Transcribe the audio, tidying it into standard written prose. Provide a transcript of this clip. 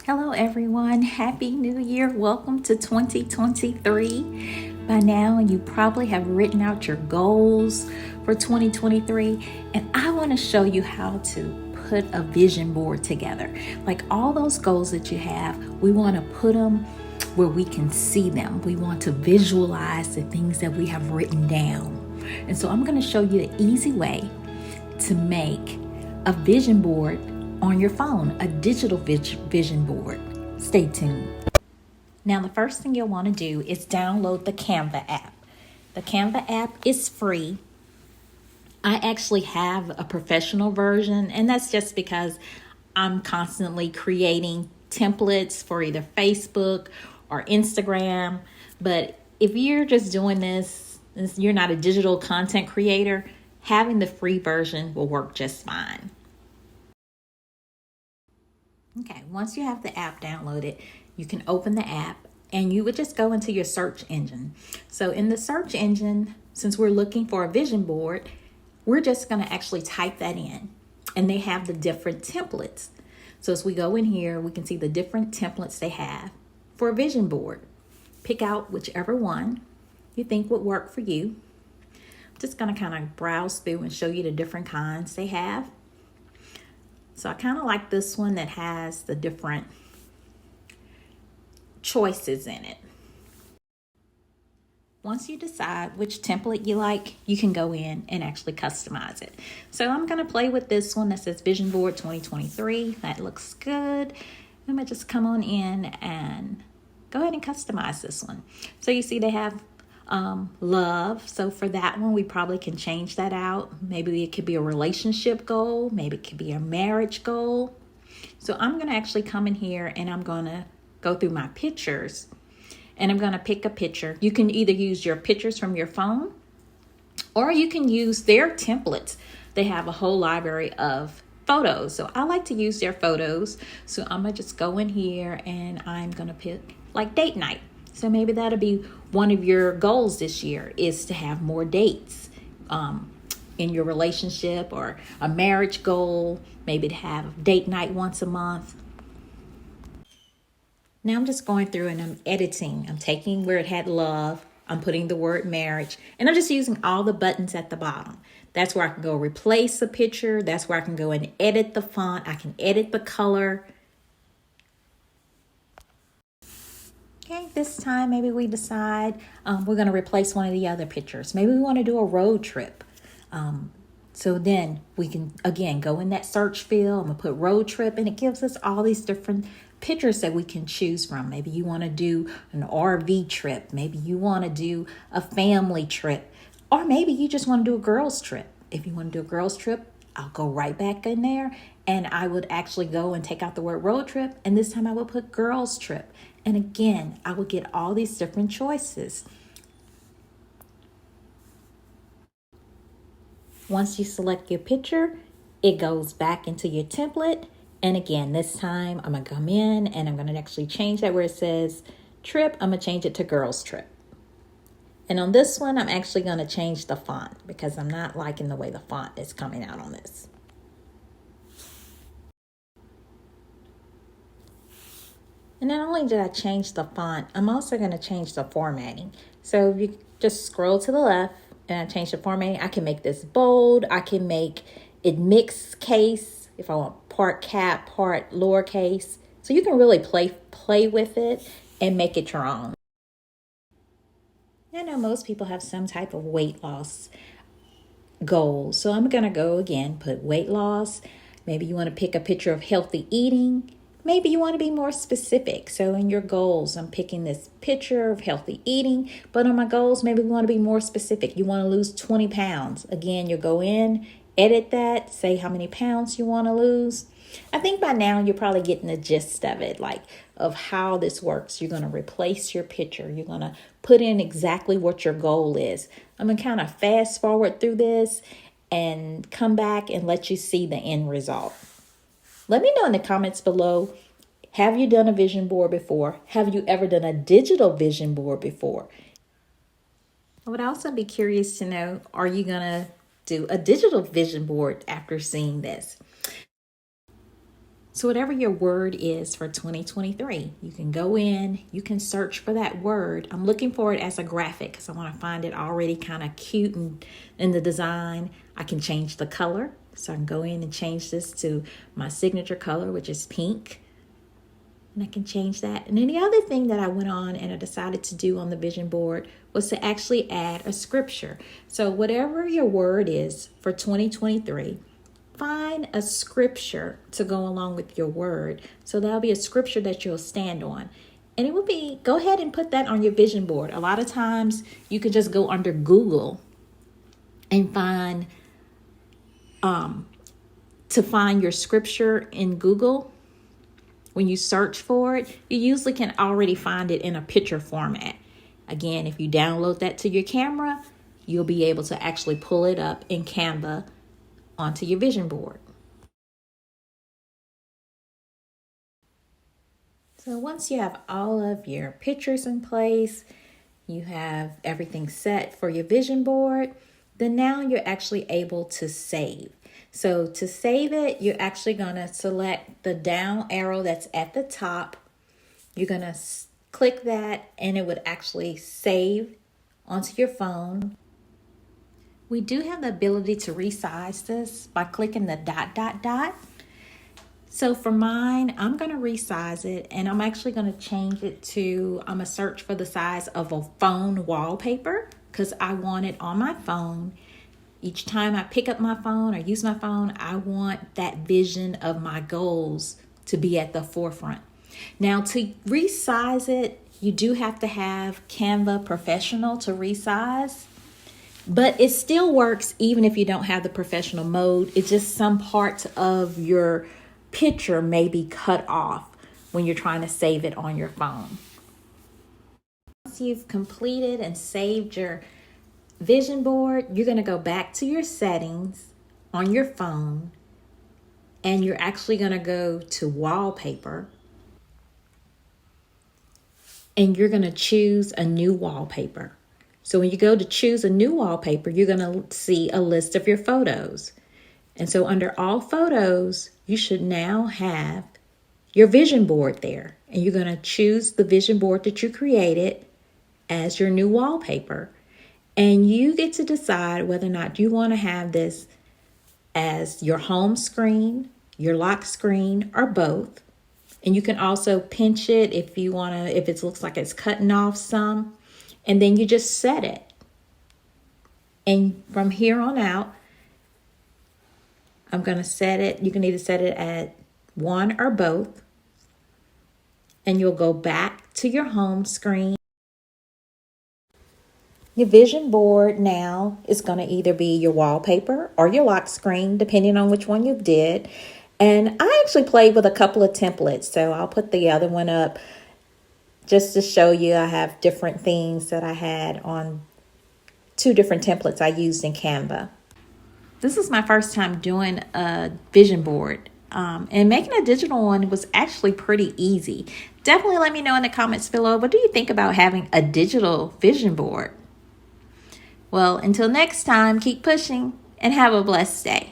Hello, everyone. Happy New Year. Welcome to 2023. By now, you probably have written out your goals for 2023, and I want to show you how to put a vision board together. Like all those goals that you have, we want to put them where we can see them. We want to visualize the things that we have written down. And so, I'm going to show you the easy way to make a vision board on your phone, a digital vision board. Stay tuned. Now, the first thing you'll want to do is download the Canva app. The Canva app is free. I actually have a professional version, and that's just because I'm constantly creating templates for either Facebook or Instagram. But if you're just doing this, you're not a digital content creator, having the free version will work just fine. Okay, once you have the app downloaded, you can open the app and you would just go into your search engine. So in the search engine, since we're looking for a vision board, we're just going to actually type that in. And they have the different templates. So as we go in here, we can see the different templates they have for a vision board. Pick out whichever one you think would work for you. I'm just going to kind of browse through and show you the different kinds they have. So I kind of like this one that has the different choices in it. Once you decide which template you like, you can go in and actually customize it. So I'm going to play with this one that says Vision Board 2023. That looks good. I'm going to just come on in and go ahead and customize this one. So you see they have love. So for that one, we probably can change that out. Maybe it could be a relationship goal. Maybe it could be a marriage goal. So I'm going to actually come in here and I'm going to go through my pictures and I'm going to pick a picture. You can either use your pictures from your phone or you can use their templates. They have a whole library of photos. So I like to use their photos. So I'm going to just go in here and I'm going to pick like date night. So maybe that'll be one of your goals this year is to have more dates in your relationship, or a marriage goal, maybe to have date night once a month. Now I'm just going through and I'm editing. I'm taking where it had love, I'm putting the word marriage, and I'm just using all the buttons at the bottom. That's where I can go replace a picture. That's where I can go and edit the font. I can edit the color. Okay, this time maybe we decide we're going to replace one of the other pictures. Maybe we want to do a road trip. So then we can, again, go in that search field. I'm going to put road trip, and it gives us all these different pictures that we can choose from. Maybe you want to do an RV trip. Maybe you want to do a family trip. Or maybe you just want to do a girls trip. If you want to do a girls trip, I'll go right back in there and I would actually go and take out the word road trip. And this time I will put girls trip. And again, I will get all these different choices. Once you select your picture, it goes back into your template. And again, this time I'm going to come in and I'm going to actually change that where it says trip. I'm going to change it to girls trip. And on this one, I'm actually going to change the font because I'm not liking the way the font is coming out on this. And not only did I change the font, I'm also going to change the formatting. So if you just scroll to the left and I change the formatting, I can make this bold. I can make it mixed case if I want part cap, part lowercase. So you can really play with it and make it your own. I know most people have some type of weight loss goal. So I'm going to go again, put weight loss. Maybe you want to pick a picture of healthy eating. Maybe you want to be more specific. So in your goals, I'm picking this picture of healthy eating. But on my goals, maybe we want to be more specific. You want to lose 20 pounds. Again, you go in, edit that, say how many pounds you want to lose. I think by now you're probably getting the gist of it, like of how this works. You're going to replace your picture. You're going to put in exactly what your goal is. I'm going to kind of fast forward through this and come back and let you see the end result. Let me know in the comments below, have you done a vision board before? Have you ever done a digital vision board before? I would also be curious to know, are you going to do a digital vision board after seeing this? So whatever your word is for 2023, you can go in, you can search for that word. I'm looking for it as a graphic because I want to find it already kind of cute and in the design. I can change the color. So I can go in and change this to my signature color, which is pink. And I can change that. And then the other thing that I went on and I decided to do on the vision board was to actually add a scripture. So whatever your word is for 2023, find a scripture to go along with your word. So that'll be a scripture that you'll stand on. And it will be, go ahead and put that on your vision board. A lot of times you can just go under Google and find, to find your scripture in Google. When you search for it, you usually can already find it in a picture format. Again, if you download that to your camera, you'll be able to actually pull it up in Canva onto your vision board. So once you have all of your pictures in place, you have everything set for your vision board, then now you're actually able to save. So to save it, you're actually going to select the down arrow that's at the top. You're going to click that and it would actually save onto your phone. We do have the ability to resize this by clicking the dot. So for mine, I'm going to resize it and I'm actually going to change it to, I'm going to search for the size of a phone wallpaper because I want it on my phone. Each time I pick up my phone or use my phone, I want that vision of my goals to be at the forefront. Now to resize it, you do have to have Canva Professional to resize. But it still works even if you don't have the professional mode. It's just some parts of your picture may be cut off when you're trying to save it on your phone. Once you've completed and saved your vision board, you're going to go back to your settings on your phone and you're actually going to go to wallpaper and you're going to choose a new wallpaper. So when you go to choose a new wallpaper, you're going to see a list of your photos. And so under all photos, you should now have your vision board there. And you're going to choose the vision board that you created as your new wallpaper. And you get to decide whether or not you want to have this as your home screen, your lock screen, or both. And you can also pinch it if you want to, if it looks like it's cutting off some. And then you just set it. And from here on out, I'm going to set it. You can either set it at one or both. And you'll go back to your home screen. Your vision board now is going to either be your wallpaper or your lock screen, depending on which one you did. And I actually played with a couple of templates, so I'll put the other one up just to show you. I have different things that I had on 2 different templates I used in Canva. This is my first time doing a vision board. And making a digital one was actually pretty easy. Definitely let me know in the comments below, what do you think about having a digital vision board? Well, until next time, keep pushing and have a blessed day.